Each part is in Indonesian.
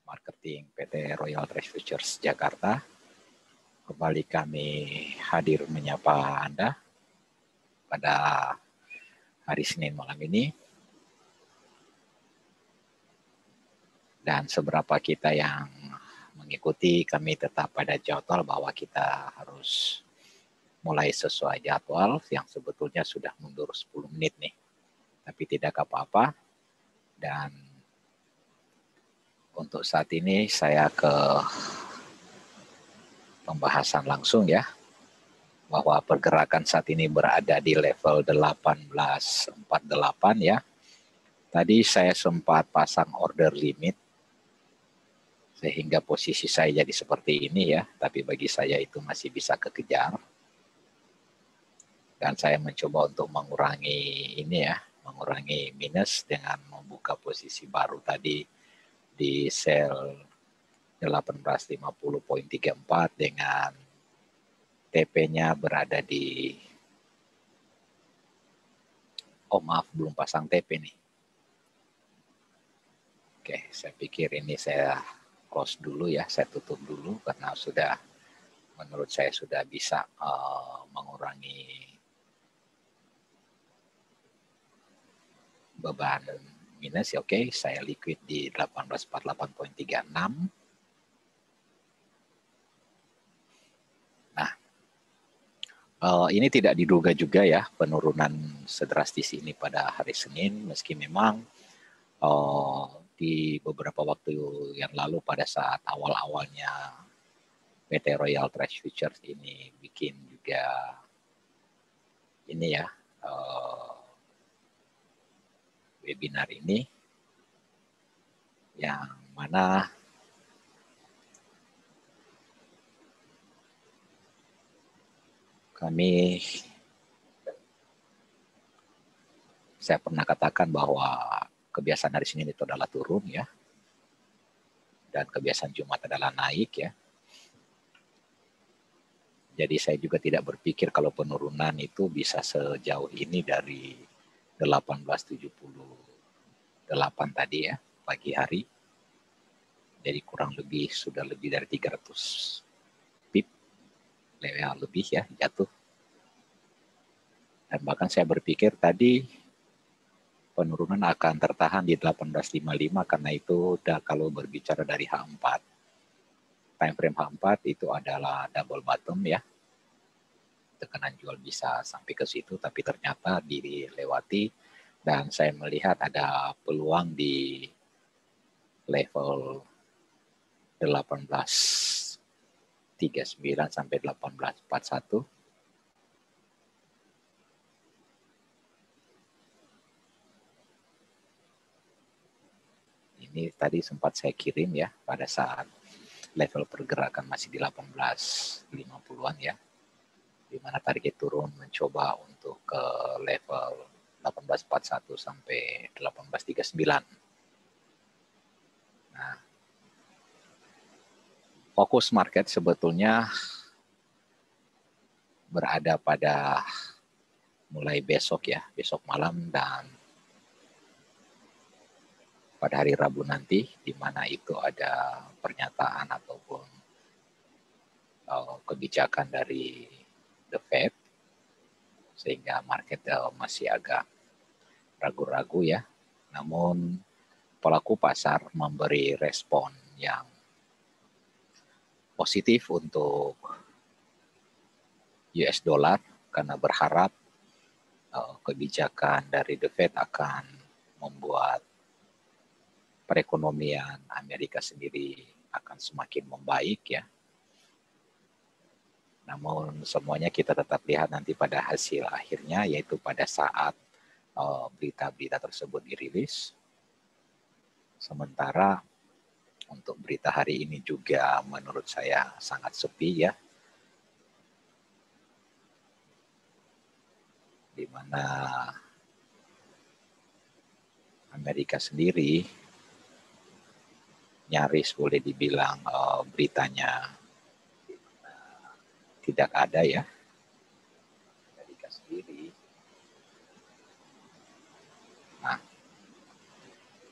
Marketing PT Royal Trust Futures Jakarta. Kembali kami hadir menyapa Anda pada hari Senin malam ini. Dan seberapa kita yang mengikuti, kami tetap pada jadwal bahwa kita harus mulai sesuai jadwal yang sebetulnya sudah mundur 10 menit nih. Tapi tidak apa-apa. Dan untuk saat ini saya ke pembahasan langsung ya. Bahwa pergerakan saat ini berada di level 1848 ya. Tadi saya sempat pasang order limit sehingga posisi saya jadi seperti ini ya, tapi bagi saya itu masih bisa kekejar. Dan saya mencoba untuk mengurangi ini ya, mengurangi minus dengan membuka posisi baru tadi di sell 1850.34 dengan TP-nya berada di, oh maaf belum pasang TP nih. Oke, saya pikir ini saya close dulu ya, saya tutup dulu karena sudah, menurut saya sudah bisa mengurangi beban minus ya. Oke, saya liquid di 1848.36. Nah, ini tidak diduga juga ya penurunan sedrastis ini pada hari Senin, meski memang di beberapa waktu yang lalu pada saat awal-awalnya PT Royal Trust Futures ini bikin juga ini ya, webinar ini yang mana saya pernah katakan bahwa kebiasaan hari Senin itu adalah turun ya, dan kebiasaan Jumat adalah naik ya. Jadi saya juga tidak berpikir kalau penurunan itu bisa sejauh ini dari 1878 tadi ya, pagi hari. Jadi kurang lebih sudah lebih dari 300 pip lebih ya jatuh. Dan bahkan saya berpikir tadi penurunan akan tertahan di 1855 karena itu kalau berbicara dari H4. Time frame H4 itu adalah double bottom ya. Tekanan jual bisa sampai ke situ tapi ternyata dilewati dan saya melihat ada peluang di level 1839 sampai 1841. Ini tadi sempat saya kirim ya pada saat level pergerakan masih di 1850-an ya. Di mana target turun mencoba untuk ke level 1841 sampai 1839. Nah, fokus market sebetulnya berada pada mulai besok ya, besok malam dan pada hari Rabu nanti, di mana itu ada pernyataan ataupun kebijakan dari The Fed, sehingga market masih agak ragu-ragu ya. Namun pelaku pasar memberi respon yang positif untuk US dollar karena berharap kebijakan dari The Fed akan membuat perekonomian Amerika sendiri akan semakin membaik ya. Namun semuanya kita tetap lihat nanti pada hasil akhirnya, yaitu pada saat berita-berita tersebut dirilis. Sementara untuk berita hari ini juga menurut saya sangat sepi ya. Di mana Amerika sendiri nyaris boleh dibilang beritanya tidak ada ya. Amerika sendiri. Nah,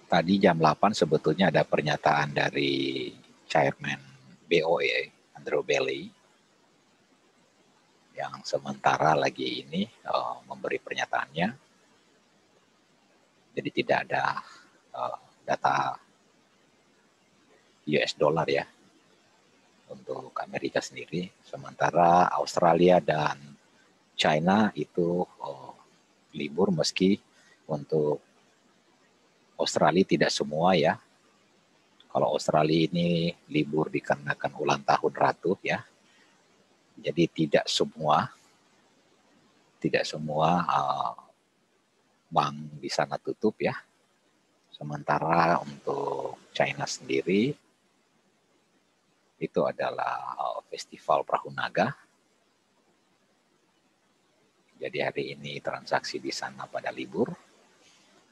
tadi jam 8 sebetulnya ada pernyataan dari Chairman BOE, Andrew Bailey, yang sementara lagi ini memberi pernyataannya. Jadi tidak ada data US dollar ya untuk Amerika sendiri. Sementara Australia dan China itu libur, meski untuk Australia tidak semua ya. Kalau Australia ini libur dikarenakan ulang tahun Ratu ya. Jadi tidak semua bank di sana tutup ya. Sementara untuk China sendiri itu adalah festival Perahu Naga. Jadi hari ini transaksi di sana pada libur.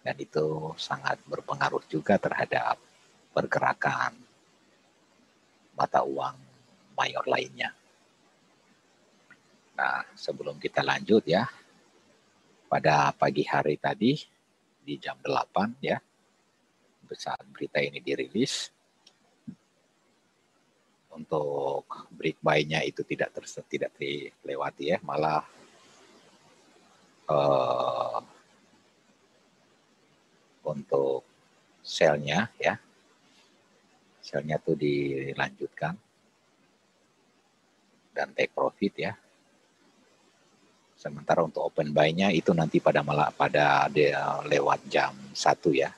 Dan itu sangat berpengaruh juga terhadap pergerakan mata uang mayor lainnya. Nah, sebelum kita lanjut ya, pada pagi hari tadi di jam 8 ya, saat berita ini dirilis, untuk break buy-nya itu tidak dilewati ya, malah untuk sell-nya ya, sell-nya tuh dilanjutkan dan take profit ya. Sementara untuk open buy-nya itu nanti pada lewat jam 1 ya.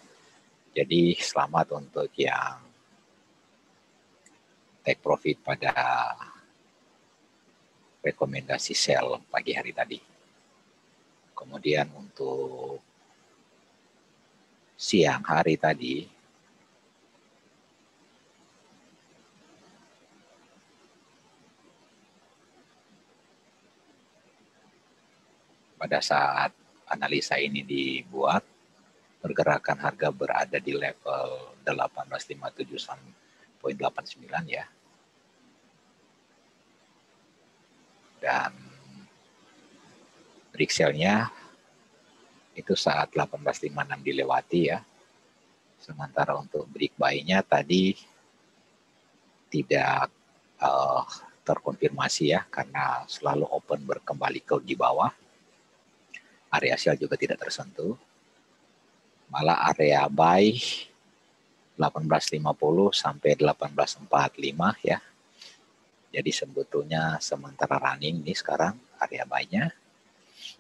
Jadi selamat untuk yang take profit pada rekomendasi sell pagi hari tadi. Kemudian untuk siang hari tadi, pada saat analisa ini dibuat, pergerakan harga berada di level 1857.89 ya. Dan break sell-nya itu saat 1856 dilewati ya. Sementara untuk break buy-nya tadi tidak terkonfirmasi ya, karena selalu open berkembali ke di bawah. Area sell juga tidak tersentuh. Malah area buy 1850 sampai 1845 ya. Jadi sebetulnya sementara running nih sekarang area buy-nya.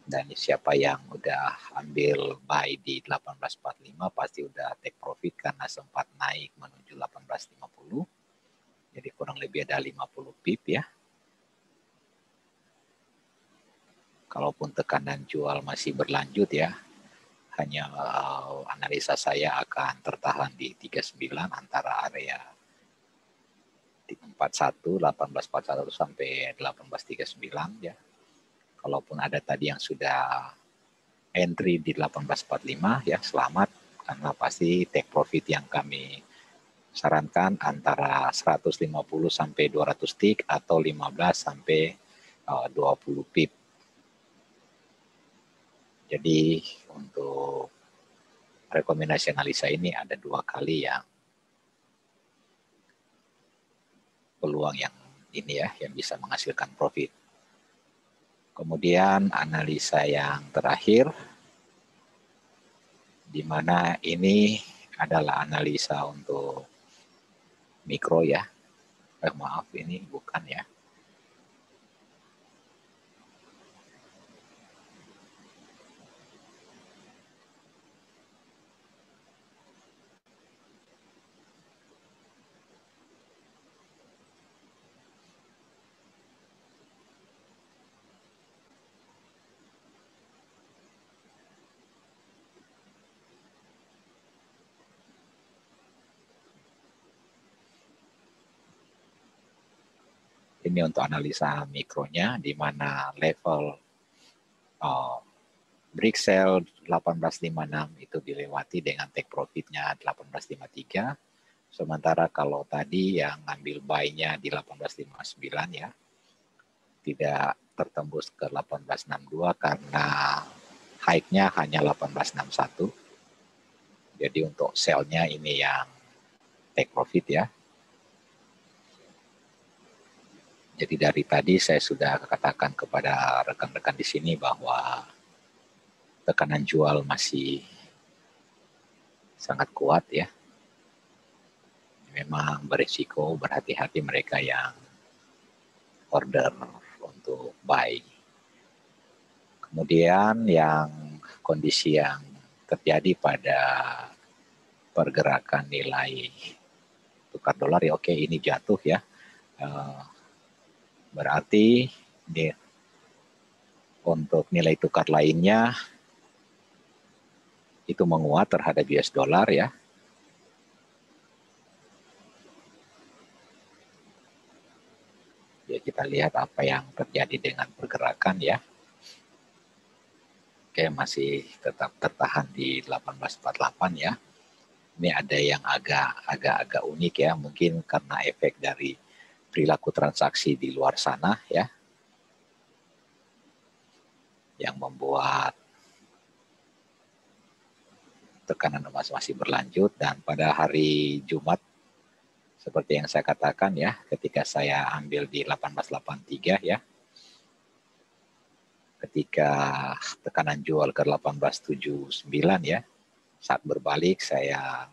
Dan siapa yang udah ambil buy di 1845 pasti udah take profit karena sempat naik menuju 1850. Jadi kurang lebih ada 50 pip ya. Kalaupun tekanan jual masih berlanjut ya, hanya analisa saya akan tertahan di 39 antara area 41, 1841 sampai 1839 ya. Kalaupun ada tadi yang sudah entry di 1845 ya, selamat, karena pasti take profit yang kami sarankan antara 150 sampai 200 tick atau 15 sampai 20 pip. Jadi untuk rekomendasi analisa ini ada 2 kali yang peluang yang ini ya, yang bisa menghasilkan profit. Kemudian analisa yang terakhir, di mana ini adalah analisa untuk mikro ya. Maaf, ini bukan ya. Ini untuk analisa mikronya, di mana level break sell 1856 itu dilewati dengan take profitnya 1853. Sementara kalau tadi yang ngambil buy-nya di 1859 ya, tidak tertembus ke 1862 karena high-nya hanya 1861. Jadi untuk sell-nya ini yang take profit ya. Jadi dari tadi saya sudah katakan kepada rekan-rekan di sini bahwa tekanan jual masih sangat kuat ya. Memang berisiko, berhati-hati mereka yang order untuk buy. Kemudian yang kondisi yang terjadi pada pergerakan nilai tukar dolar ya, oke ini jatuh ya. Berarti untuk nilai tukar lainnya itu menguat terhadap US dollar ya. Ya kita lihat apa yang terjadi dengan pergerakan ya. Oke, masih tetap tertahan di 1848 ya. Ini ada yang agak unik ya, mungkin karena efek dari perilaku transaksi di luar sana ya, yang membuat tekanan emas masih berlanjut. Dan pada hari Jumat seperti yang saya katakan ya, ketika saya ambil di 1883 ya, ketika tekanan jual ke 1879 ya, saat berbalik saya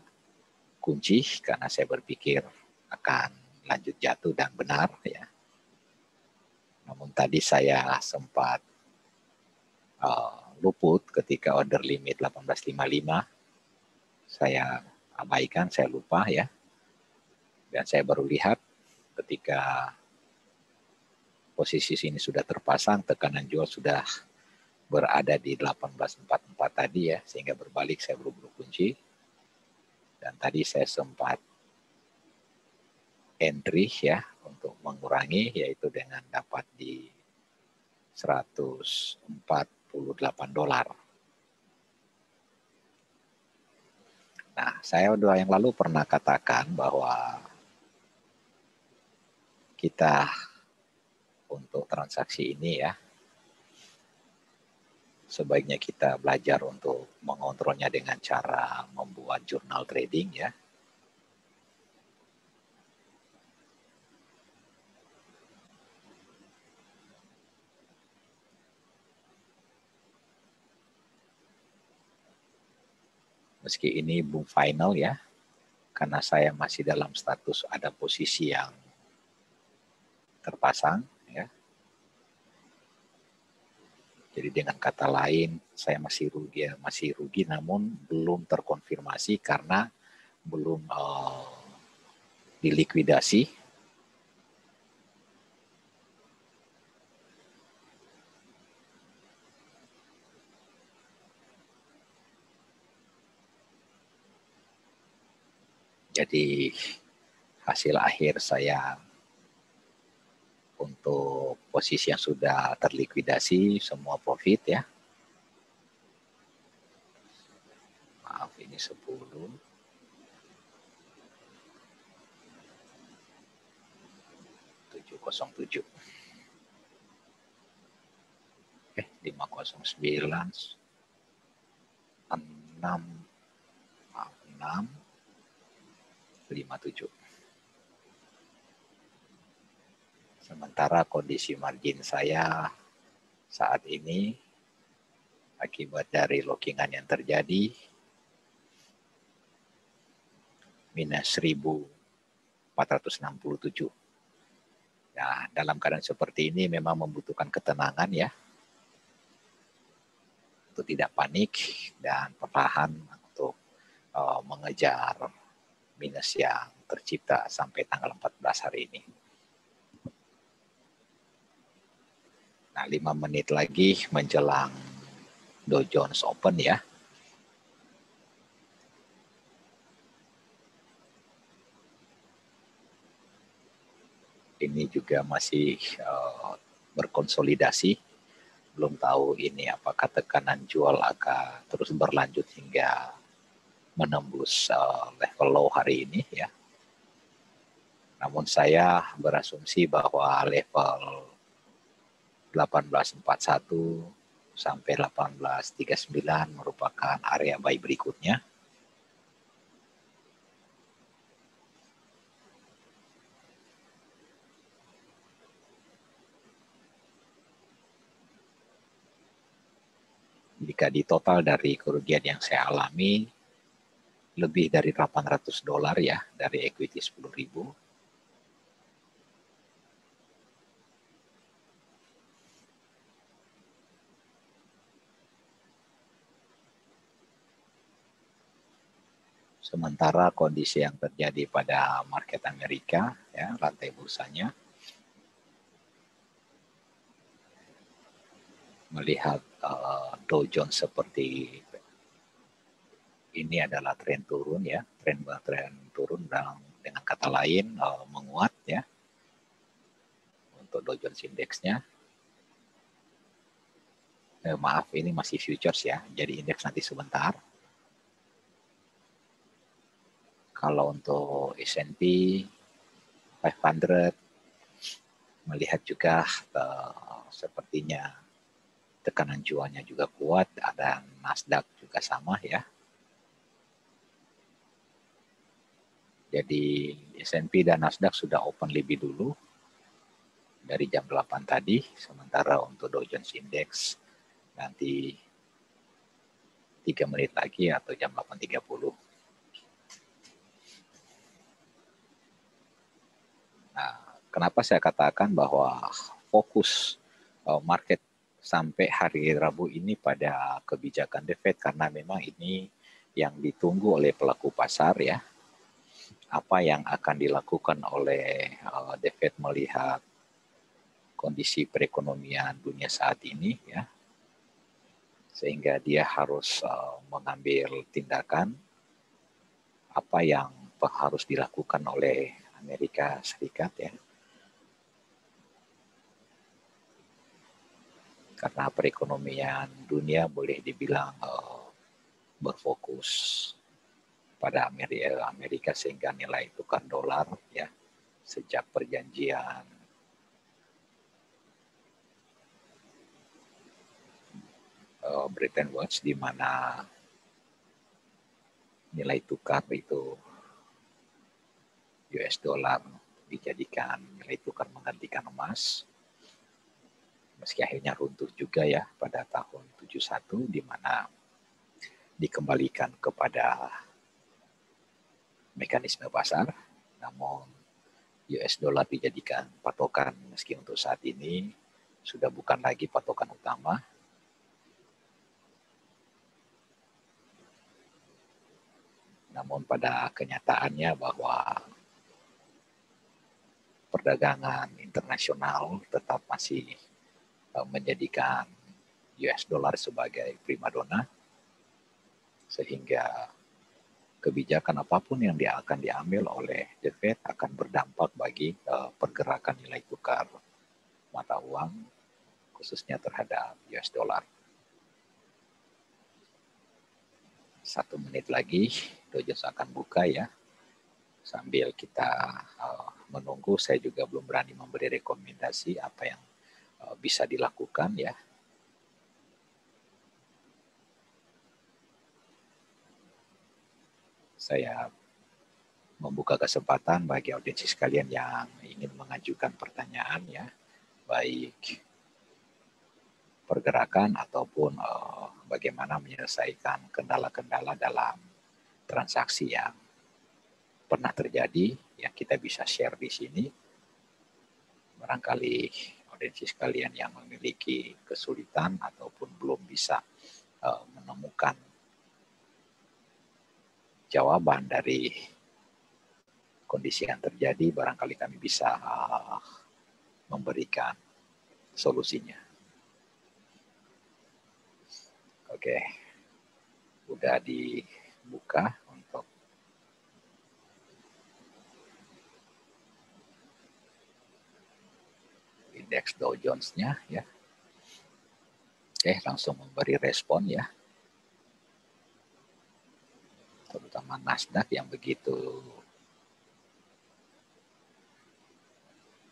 kunci karena saya berpikir akan lanjut jatuh dan benar ya. Namun tadi saya sempat luput ketika order limit 1855. Saya abaikan, saya lupa ya. Dan saya baru lihat ketika posisi sini sudah terpasang, tekanan jual sudah berada di 1844 tadi ya, sehingga berbalik saya buru-buru kunci. Dan tadi saya sempat entry ya untuk mengurangi, yaitu dengan dapat di $148. Nah, saya udah yang lalu pernah katakan bahwa kita untuk transaksi ini ya, sebaiknya kita belajar untuk mengontrolnya dengan cara membuat jurnal trading ya. Meski ini boom final ya, karena saya masih dalam status ada posisi yang terpasang ya. Jadi dengan kata lain, saya masih rugi namun belum terkonfirmasi karena belum dilikuidasi. Jadi hasil akhir saya untuk posisi yang sudah terlikuidasi semua profit ya. Maaf ini 10. 707. 509 6 57. Sementara kondisi margin saya saat ini akibat dari lockingan yang terjadi minus 1467. Nah, dalam keadaan seperti ini memang membutuhkan ketenangan ya, untuk tidak panik dan perlahan untuk mengejar minus yang tercipta sampai tanggal 14 hari ini. Nah, 5 menit lagi menjelang Dow Jones Open ya. Ini juga masih berkonsolidasi. Belum tahu ini apakah tekanan jual akan terus berlanjut hingga menembus level low hari ini ya. Namun saya berasumsi bahwa level 1841 sampai 1839 merupakan area buy berikutnya. jika di total dari kerugian yang saya alami, lebih dari $800 ya, dari equity 10.000. Sementara kondisi yang terjadi pada market Amerika, ya, rantai bursanya, melihat Dow Jones seperti ini adalah tren turun ya, tren turun, dan dengan kata lain menguat ya untuk Dow Jones Index-nya. Maaf, ini masih futures ya, jadi indeks nanti sebentar. Kalau untuk S&P 500 melihat juga sepertinya tekanan jualnya juga kuat, dan Nasdaq juga sama ya. Jadi S&P dan Nasdaq sudah open lebih dulu dari jam 8 tadi, sementara untuk Dow Jones Index nanti 3 menit lagi atau jam 8.30. Nah, kenapa saya katakan bahwa fokus market sampai hari Rabu ini pada kebijakan The Fed, karena memang ini yang ditunggu oleh pelaku pasar ya. Apa yang akan dilakukan oleh The Fed melihat kondisi perekonomian dunia saat ini ya, sehingga dia harus mengambil tindakan apa yang harus dilakukan oleh Amerika Serikat ya. Karena perekonomian dunia boleh dibilang berfokus pada Amerika, sehingga nilai tukar dolar ya sejak perjanjian Bretton Woods, di mana nilai tukar itu US dollar dijadikan nilai tukar menggantikan emas, meski akhirnya runtuh juga ya pada tahun 71, di mana dikembalikan kepada mekanisme pasar, namun US dollar dijadikan patokan, meski untuk saat ini sudah bukan lagi patokan utama. Namun pada kenyataannya bahwa perdagangan internasional tetap masih menjadikan US dollar sebagai primadona, sehingga kebijakan apapun yang akan diambil oleh The Fed akan berdampak bagi pergerakan nilai tukar mata uang, khususnya terhadap US dollar. 1 menit lagi Dow Jones akan buka ya. Sambil kita menunggu, saya juga belum berani memberi rekomendasi apa yang bisa dilakukan ya. Saya membuka kesempatan bagi audiens sekalian yang ingin mengajukan pertanyaan ya, baik pergerakan ataupun bagaimana menyelesaikan kendala-kendala dalam transaksi yang pernah terjadi yang kita bisa share di sini. Barangkali audiens sekalian yang memiliki kesulitan ataupun belum bisa menemukan jawaban dari kondisi yang terjadi, barangkali kami bisa memberikan solusinya. Oke, udah dibuka untuk indeks Dow Jones-nya ya. Oke, langsung memberi respon ya. Terutama Nasdaq yang begitu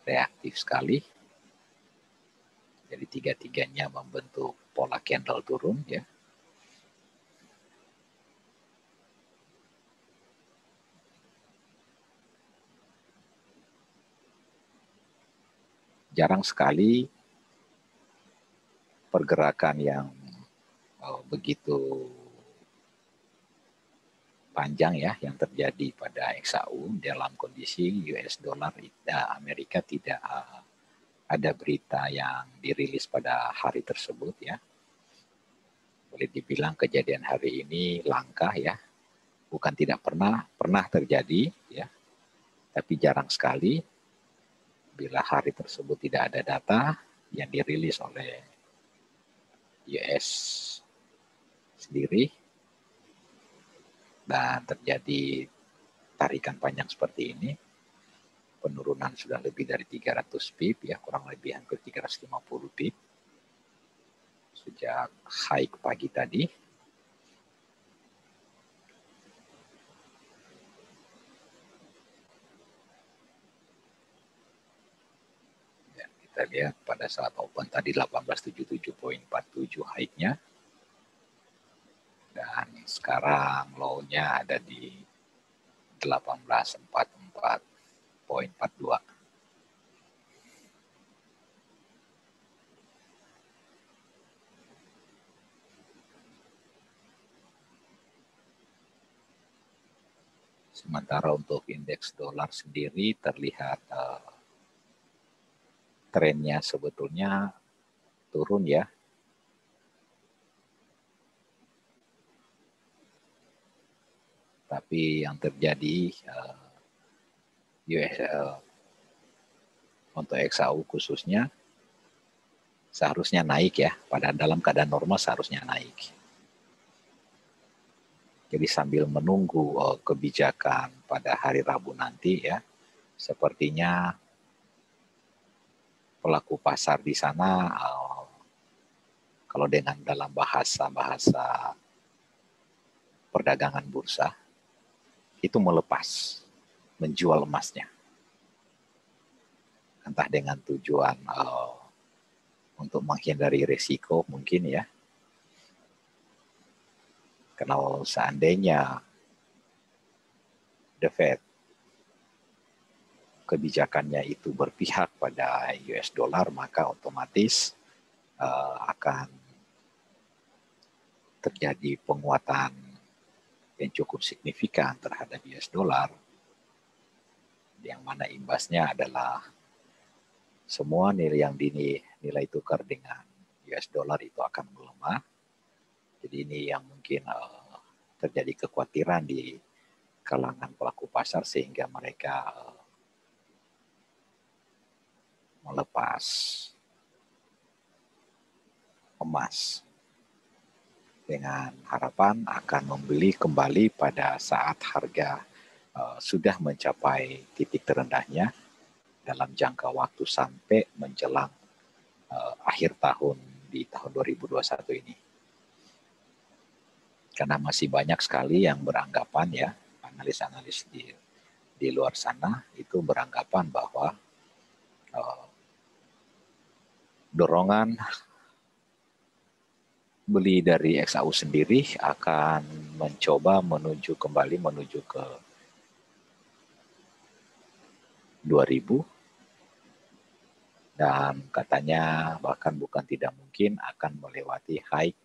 reaktif sekali. Jadi tiga-tiganya membentuk pola candle turun ya. Jarang sekali pergerakan yang begitu panjang ya yang terjadi pada XAU dalam kondisi US dollar Amerika tidak ada berita yang dirilis pada hari tersebut ya. Boleh dibilang kejadian hari ini langka ya. Bukan tidak pernah terjadi ya. Tapi jarang sekali bila hari tersebut tidak ada data yang dirilis oleh US sendiri dan terjadi tarikan panjang seperti ini, penurunan sudah lebih dari 300 pip ya, kurang lebih hampir 350 pip sejak high pagi tadi. Dan kita lihat pada saat open tadi 1877.47 high-nya. Dan sekarang low-nya ada di 1844.42. Sementara untuk indeks dolar sendiri terlihat trennya sebetulnya turun ya. Tapi yang terjadi untuk XAU khususnya seharusnya naik ya, pada dalam keadaan normal seharusnya naik. Jadi sambil menunggu kebijakan pada hari Rabu nanti ya, sepertinya pelaku pasar di sana kalau dengan dalam bahasa perdagangan bursa itu melepas, menjual emasnya. Entah dengan tujuan untuk menghindari risiko mungkin ya. Kalau seandainya The Fed kebijakannya itu berpihak pada US dollar, maka otomatis akan terjadi penguatan yang cukup signifikan terhadap US dollar, yang mana imbasnya adalah semua nilai yang nilai tukar dengan US dollar itu akan melemah. Jadi ini yang mungkin terjadi kekhawatiran di kalangan pelaku pasar sehingga mereka melepas emas dengan harapan akan membeli kembali pada saat harga sudah mencapai titik terendahnya dalam jangka waktu sampai menjelang akhir tahun di tahun 2021 ini. Karena masih banyak sekali yang beranggapan ya, analis-analis di luar sana itu beranggapan bahwa dorongan beli dari XAU sendiri akan mencoba kembali menuju ke 2000 dan katanya bahkan bukan tidak mungkin akan melewati high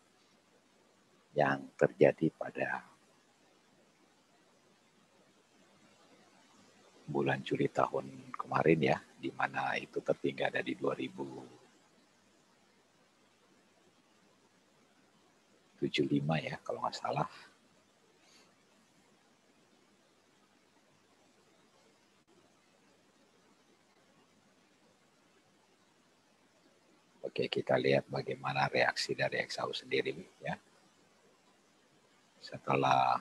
yang terjadi pada bulan Juli tahun kemarin ya, di mana itu tertinggi ada di 2075 ya kalau nggak salah. Oke, kita lihat bagaimana reaksi dari XAU sendiri ya. Setelah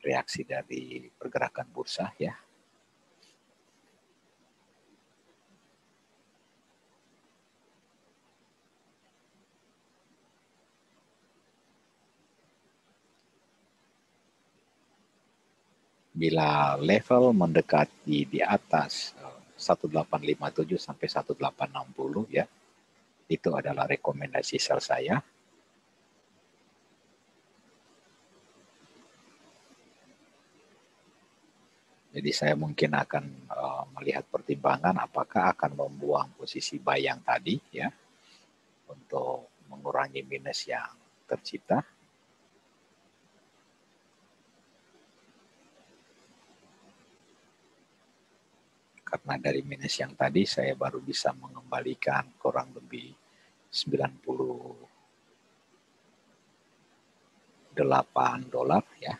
reaksi dari pergerakan bursa ya. Bila level mendekati di atas 1857 sampai 1860 ya, itu adalah rekomendasi sell saya. Jadi saya mungkin akan melihat pertimbangan apakah akan membuang posisi buy yang tadi ya untuk mengurangi minus yang tercipta. Karena dari minus yang tadi saya baru bisa mengembalikan kurang lebih 98 dolar ya.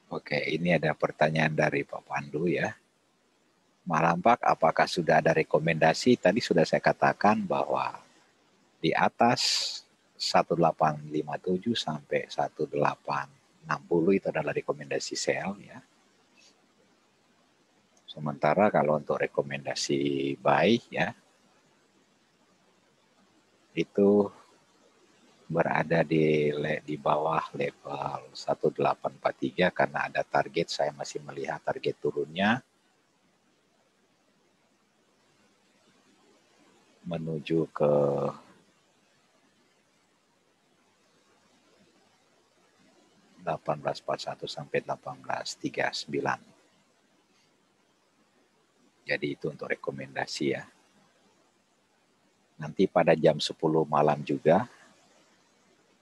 Oke, ini ada pertanyaan dari Pak Pandu ya. Malam Pak, apakah sudah ada rekomendasi? Tadi sudah saya katakan bahwa di atas 1857 sampai 1860 itu adalah rekomendasi sell ya. Sementara kalau untuk rekomendasi buy ya, itu berada di bawah level 1843 karena ada target, saya masih melihat target turunnya menuju ke 1841 sampai 1839. Jadi itu untuk rekomendasi ya. Nanti pada jam 10 malam juga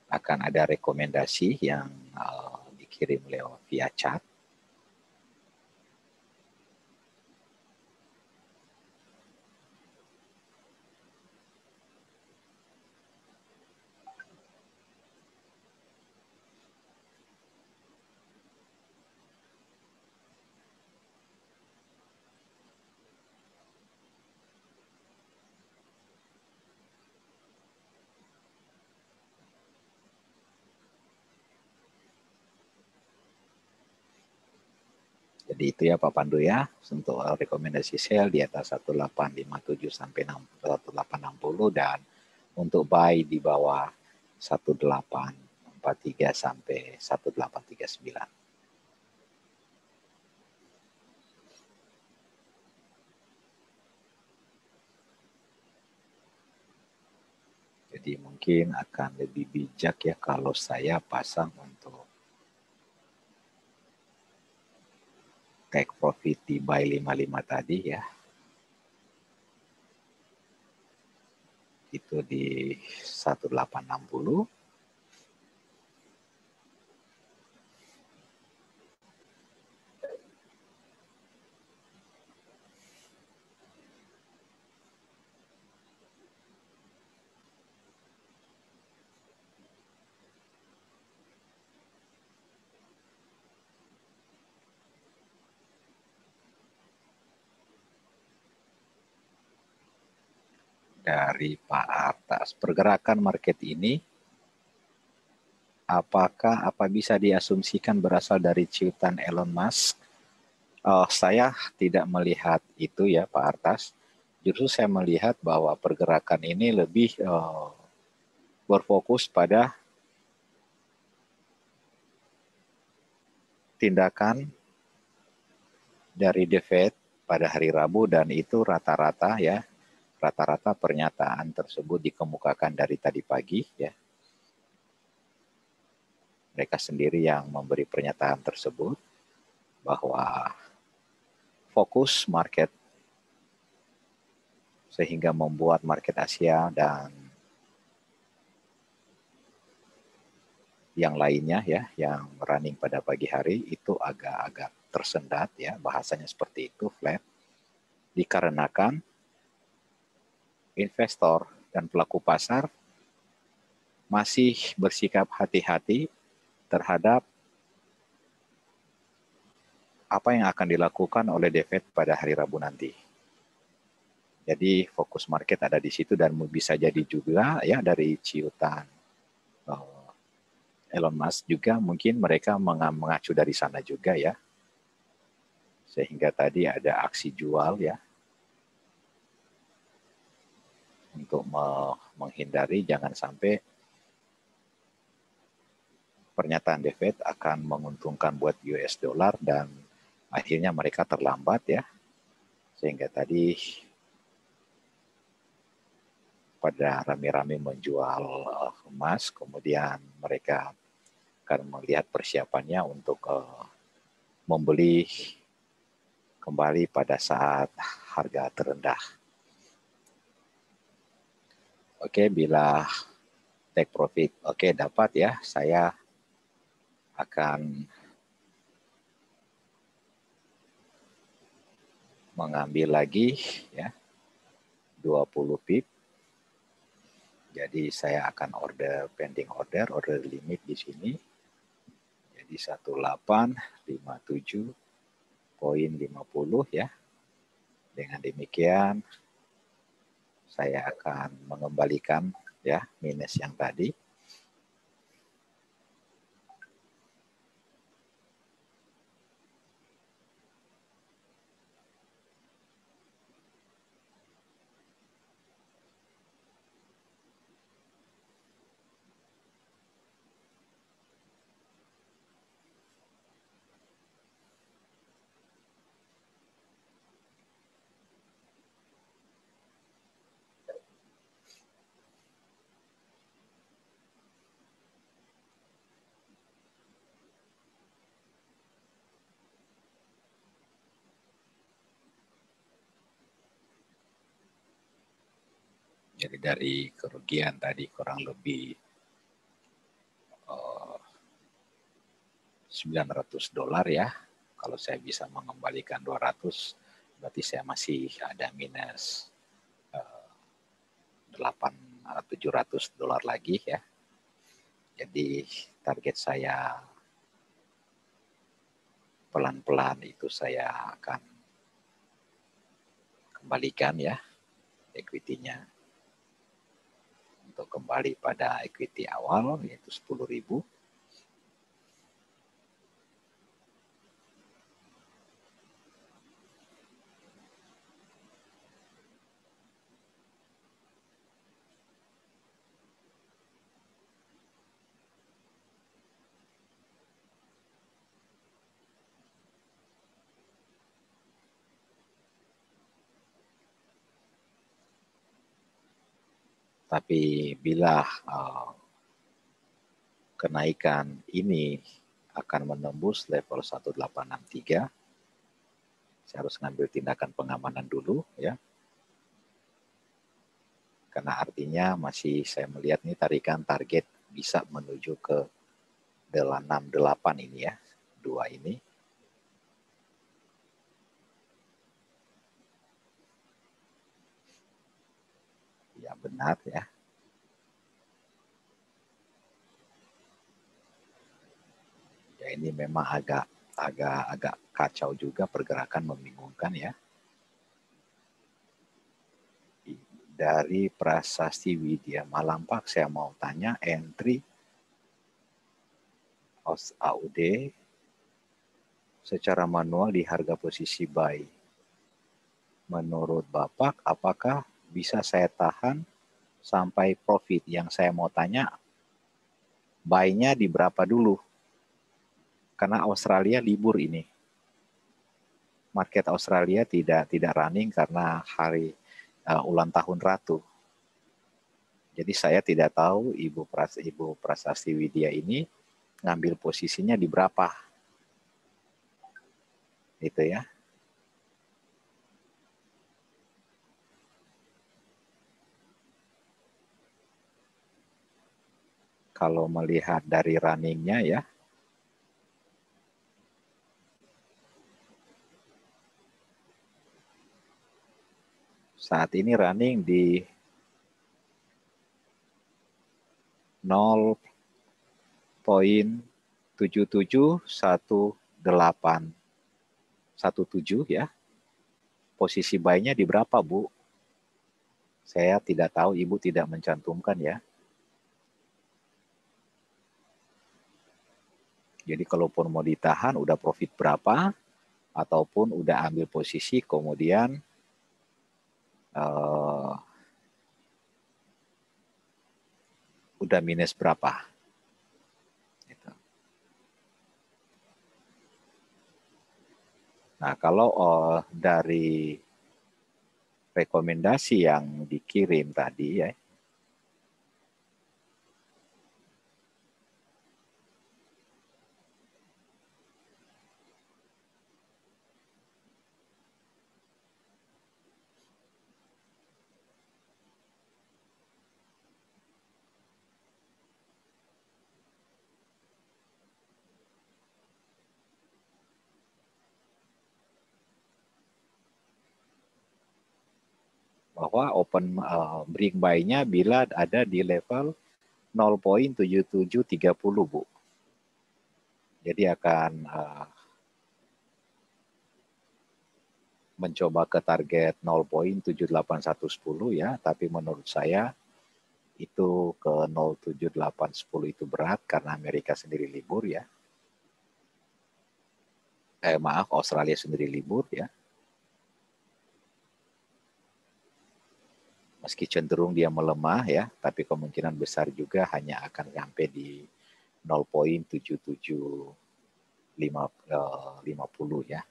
akan ada rekomendasi yang dikirim lewat via chat. Jadi itu ya Pak Pandu ya, untuk rekomendasi sell di atas 1857 sampai 1860 dan untuk buy di bawah 1843 sampai 1839. Jadi mungkin akan lebih bijak ya kalau saya pasang untuk take profit di buy 55 tadi ya. Itu di 1860. Dari Pak Artas, pergerakan market ini apakah bisa diasumsikan berasal dari ciutan Elon Musk? Saya tidak melihat itu ya Pak Artas. Justru saya melihat bahwa pergerakan ini lebih berfokus pada tindakan dari The Fed pada hari Rabu dan itu rata-rata ya rata-rata pernyataan tersebut dikemukakan dari tadi pagi, ya. Mereka sendiri yang memberi pernyataan tersebut bahwa fokus market sehingga membuat market Asia dan yang lainnya, ya, yang running pada pagi hari itu agak-agak tersendat, ya, bahasanya seperti itu, flat, dikarenakan investor dan pelaku pasar masih bersikap hati-hati terhadap apa yang akan dilakukan oleh The Fed pada hari Rabu nanti. Jadi fokus market ada di situ dan bisa jadi juga, ya, dari ciutan Elon Musk juga mungkin mereka mengacu dari sana juga, ya. Sehingga tadi ada aksi jual, ya, untuk menghindari jangan sampai pernyataan The Fed akan menguntungkan buat US dollar dan akhirnya mereka terlambat, ya. Sehingga tadi pada rame-rame menjual emas, kemudian mereka akan melihat persiapannya untuk membeli kembali pada saat harga terendah. Oke, bila take profit, oke, dapat, ya, saya akan mengambil lagi, ya, 20 pip. Jadi saya akan order pending order limit di sini. Jadi 1857.50, ya. Dengan demikian saya akan mengembalikan, ya, minus yang tadi. Jadi dari kerugian tadi kurang lebih $900, ya. Kalau saya bisa mengembalikan 200, berarti saya masih ada minus $700 lagi, ya. Jadi target saya pelan-pelan itu saya akan kembalikan, ya, equity-nya untuk kembali pada equity awal yaitu 10.000. Tapi bila kenaikan ini akan menembus level 1863, saya harus ngambil tindakan pengamanan dulu, ya. Karena artinya masih saya melihat nih tarikan target bisa menuju ke 68 ini, ya. 2 ini. Ya, benar, ya. Ya, ini memang agak kacau juga, pergerakan membingungkan, ya. Dari Prasasti Widya Malampak saya mau tanya entry AUD secara manual di harga posisi buy. Menurut Bapak, apakah bisa saya tahan sampai profit? Yang saya mau tanya, buy-nya di berapa dulu? Karena Australia libur ini. Market Australia tidak running karena hari ulang tahun Ratu. Jadi saya tidak tahu Ibu Prasasti Widya ini ngambil posisinya di berapa. Gitu ya. Kalau melihat dari runningnya ya, saat ini running di 0,771817 ya. Posisi buy-nya di berapa, Bu? Saya tidak tahu, Ibu tidak mencantumkan ya. Jadi kalaupun mau ditahan udah profit berapa, ataupun udah ambil posisi kemudian udah minus berapa. Gitu. Nah kalau dari rekomendasi yang dikirim tadi ya, bahwa open break buy-nya bila ada di level 0,7730, Bu. Jadi akan mencoba ke target 0,78110 ya, tapi menurut saya itu ke 0,7810 itu berat karena Amerika sendiri libur ya. Maaf, Australia sendiri libur ya. Meski cenderung dia melemah ya, tapi kemungkinan besar juga hanya akan sampai di 0,7750 ya.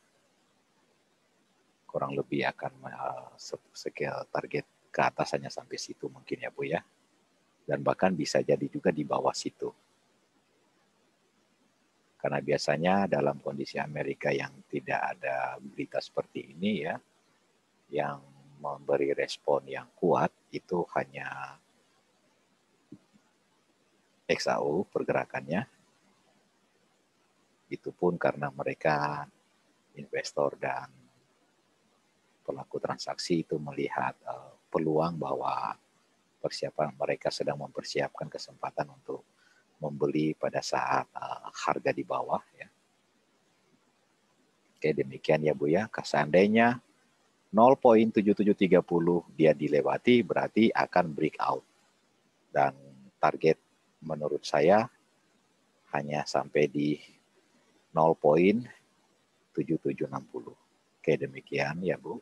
Kurang lebih akan target ke atas hanya sampai situ mungkin ya Bu ya. Dan bahkan bisa jadi juga di bawah situ. Karena biasanya dalam kondisi Amerika yang tidak ada berita seperti ini ya, yang memberi respon yang kuat itu hanya XAU pergerakannya. Itu pun karena mereka investor dan pelaku transaksi itu melihat peluang bahwa persiapan mereka sedang mempersiapkan kesempatan untuk membeli pada saat harga di bawah ya. Oke, demikian ya Bu ya. Seandainya 0,7730 dia dilewati berarti akan breakout. Dan target menurut saya hanya sampai di 0,7760. Oke, demikian ya Bu.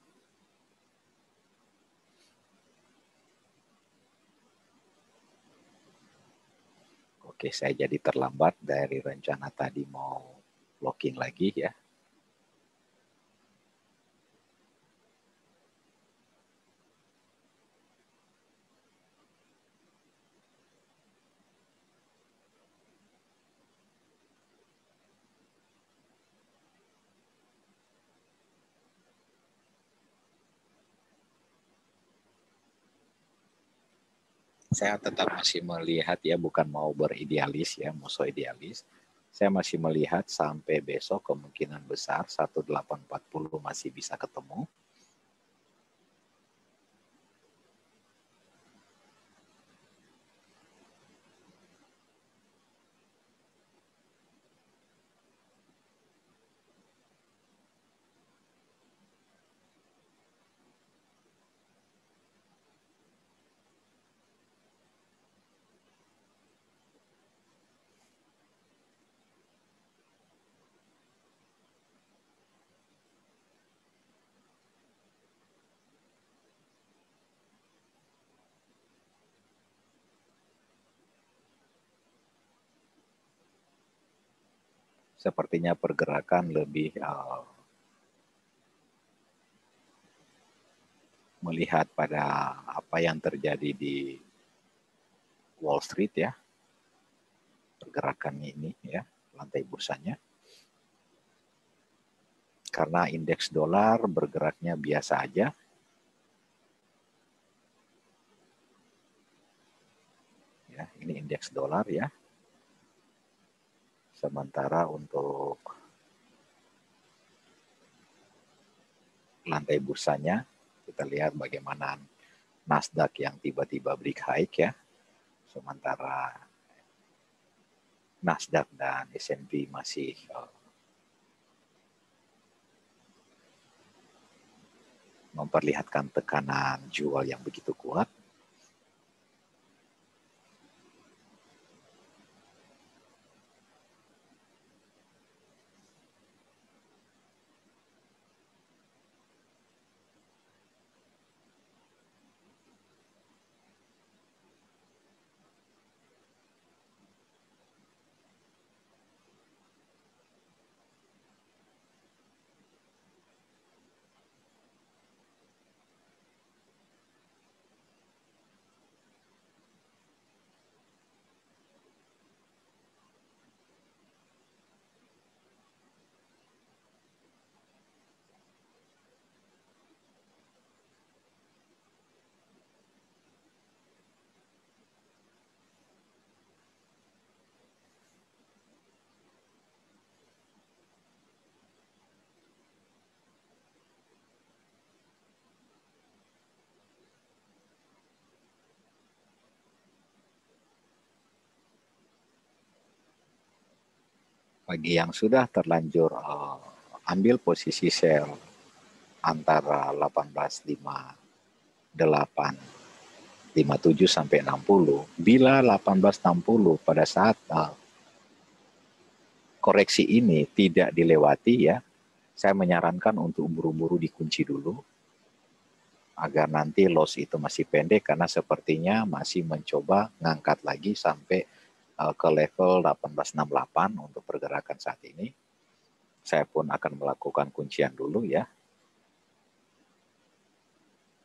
Oke, saya jadi terlambat dari rencana tadi mau login lagi ya. Saya tetap masih melihat ya, bukan mau beridealis ya, musuh idealis. Saya masih melihat sampai besok kemungkinan besar 1840 masih bisa ketemu. Sepertinya pergerakan lebih melihat pada apa yang terjadi di Wall Street ya, pergerakan ini ya, lantai bursanya. Karena indeks dolar bergeraknya biasa aja. Ya, ini indeks dolar ya. Sementara untuk lantai bursanya, kita lihat bagaimana Nasdaq yang tiba-tiba break high ya. Sementara Nasdaq dan S&P masih memperlihatkan tekanan jual yang begitu kuat. Bagi yang sudah terlanjur ambil posisi sell antara 18.58 sampai 60, bila 1860 pada saat koreksi ini tidak dilewati ya, saya menyarankan untuk buru-buru dikunci dulu agar nanti loss itu masih pendek, karena sepertinya masih mencoba ngangkat lagi sampai ke level 1868 untuk pergerakan saat ini. Saya pun akan melakukan kuncian dulu ya,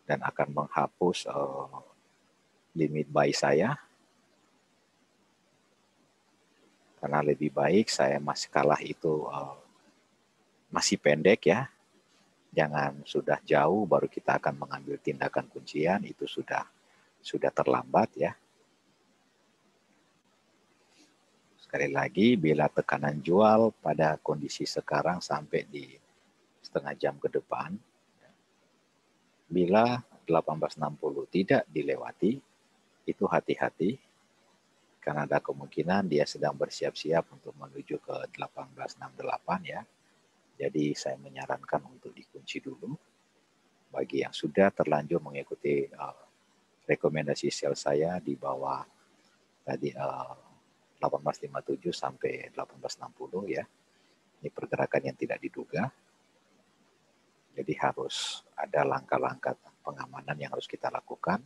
dan akan menghapus limit buy saya, karena lebih baik saya masih kalah itu masih pendek ya. Jangan sudah jauh baru kita akan mengambil tindakan kuncian, itu sudah terlambat ya. Sekali lagi, bila tekanan jual pada kondisi sekarang sampai di setengah jam ke depan, bila 1860 tidak dilewati, itu hati-hati, karena ada kemungkinan dia sedang bersiap-siap untuk menuju ke 1868 ya. Jadi saya menyarankan untuk dikunci dulu. Bagi yang sudah terlanjur mengikuti rekomendasi sell saya di bawah tadi 1857 sampai 1860 ya. Ini pergerakan yang tidak diduga. Jadi harus ada langkah-langkah pengamanan yang harus kita lakukan.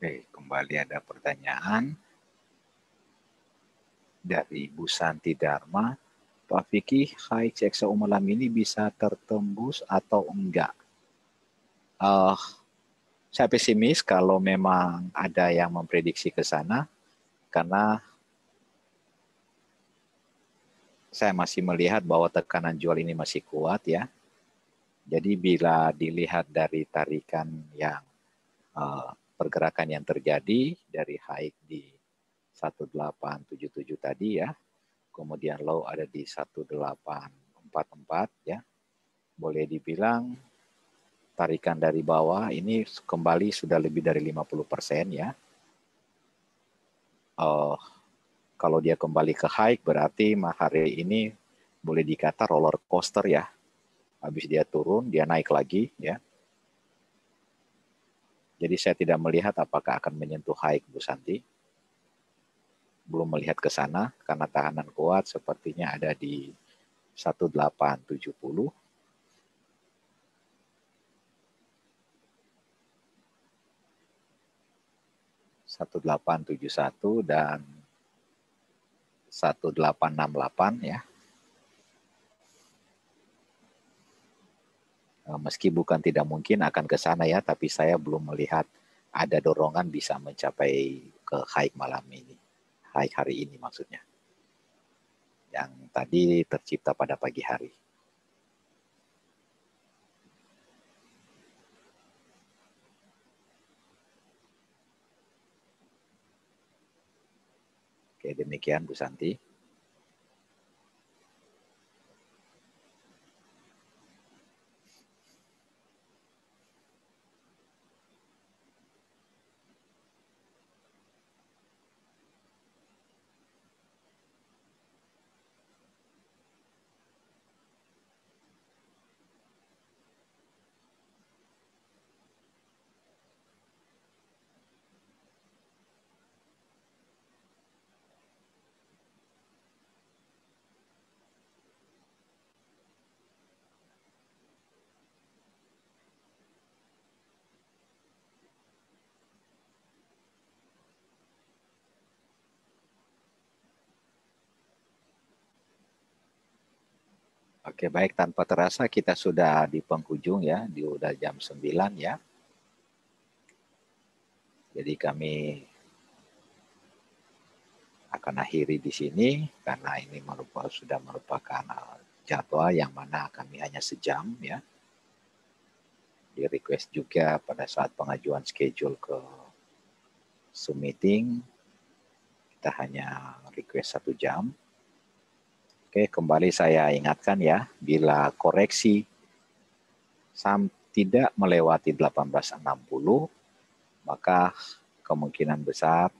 Oke, kembali ada pertanyaan dari Bu Santi Dharma. Pak Fikih, high CXO malam ini bisa tertembus atau enggak? Saya pesimis kalau memang ada yang memprediksi ke sana, karena saya masih melihat bahwa tekanan jual ini masih kuat ya. Jadi bila dilihat dari tarikan yang pergerakan yang terjadi dari high di 1877 tadi ya, kemudian low ada di 1844 ya, boleh dibilang tarikan dari bawah ini kembali sudah lebih dari 50% ya. Kalau dia kembali ke high berarti hari ini boleh dikata roller coaster ya. Habis dia turun, dia naik lagi ya. Jadi saya tidak melihat apakah akan menyentuh high, Bu Santi. Belum melihat ke sana karena tahanan kuat sepertinya ada di 1870. 1871 dan 1868 ya. Meski bukan tidak mungkin akan ke sana ya, tapi saya belum melihat ada dorongan bisa mencapai ke high malam ini. High hari ini maksudnya. Yang tadi tercipta pada pagi hari. Oke, demikian Bu Santi. Oke, baik, tanpa terasa kita sudah di penghujung ya, di udah jam 9 ya. Jadi kami akan akhiri di sini karena ini sudah merupakan jadwal yang mana kami hanya sejam ya. Di request juga pada saat pengajuan schedule ke Zoom meeting, kita hanya request 1 jam. Oke, kembali saya ingatkan ya, bila koreksi tidak melewati 1860, maka kemungkinan besar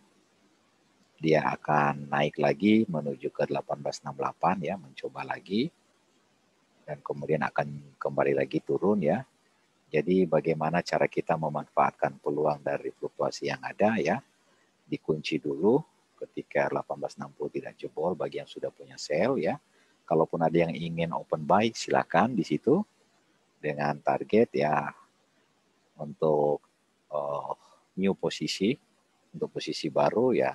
dia akan naik lagi menuju ke 1868 ya, mencoba lagi, dan kemudian akan kembali lagi turun ya. Jadi bagaimana cara kita memanfaatkan peluang dari fluktuasi yang ada ya, dikunci dulu ketika 1860 tidak jebol bagi yang sudah punya sell ya. Kalaupun ada yang ingin open buy silakan di situ dengan target ya untuk new posisi, untuk posisi baru ya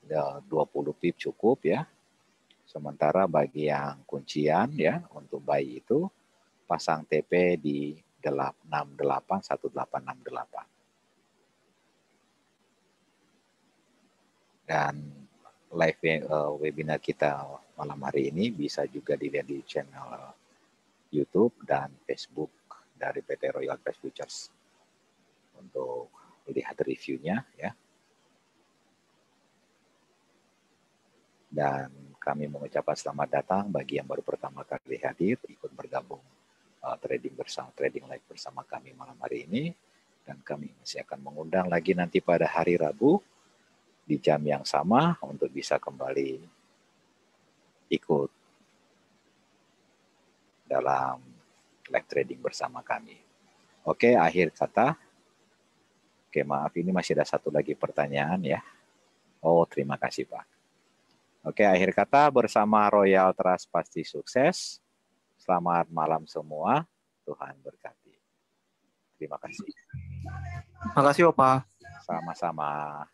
20 pip cukup ya. Sementara bagi yang kuncian ya untuk buy itu pasang TP di 1868. Dan live webinar kita malam hari ini bisa juga dilihat di channel YouTube dan Facebook dari PT Royal Trust Futures untuk lihat reviewnya ya. Dan kami mengucapkan selamat datang bagi yang baru pertama kali hadir ikut bergabung trading live bersama kami malam hari ini, dan kami masih akan mengundang lagi nanti pada hari Rabu di jam yang sama untuk bisa kembali ikut dalam live trading bersama kami. Oke, akhir kata. Oke, maaf ini masih ada satu lagi pertanyaan ya. Oh, terima kasih Pak. Oke, akhir kata bersama Royal Trust pasti sukses. Selamat malam semua. Tuhan berkati. Terima kasih. Makasih Opa. Sama-sama.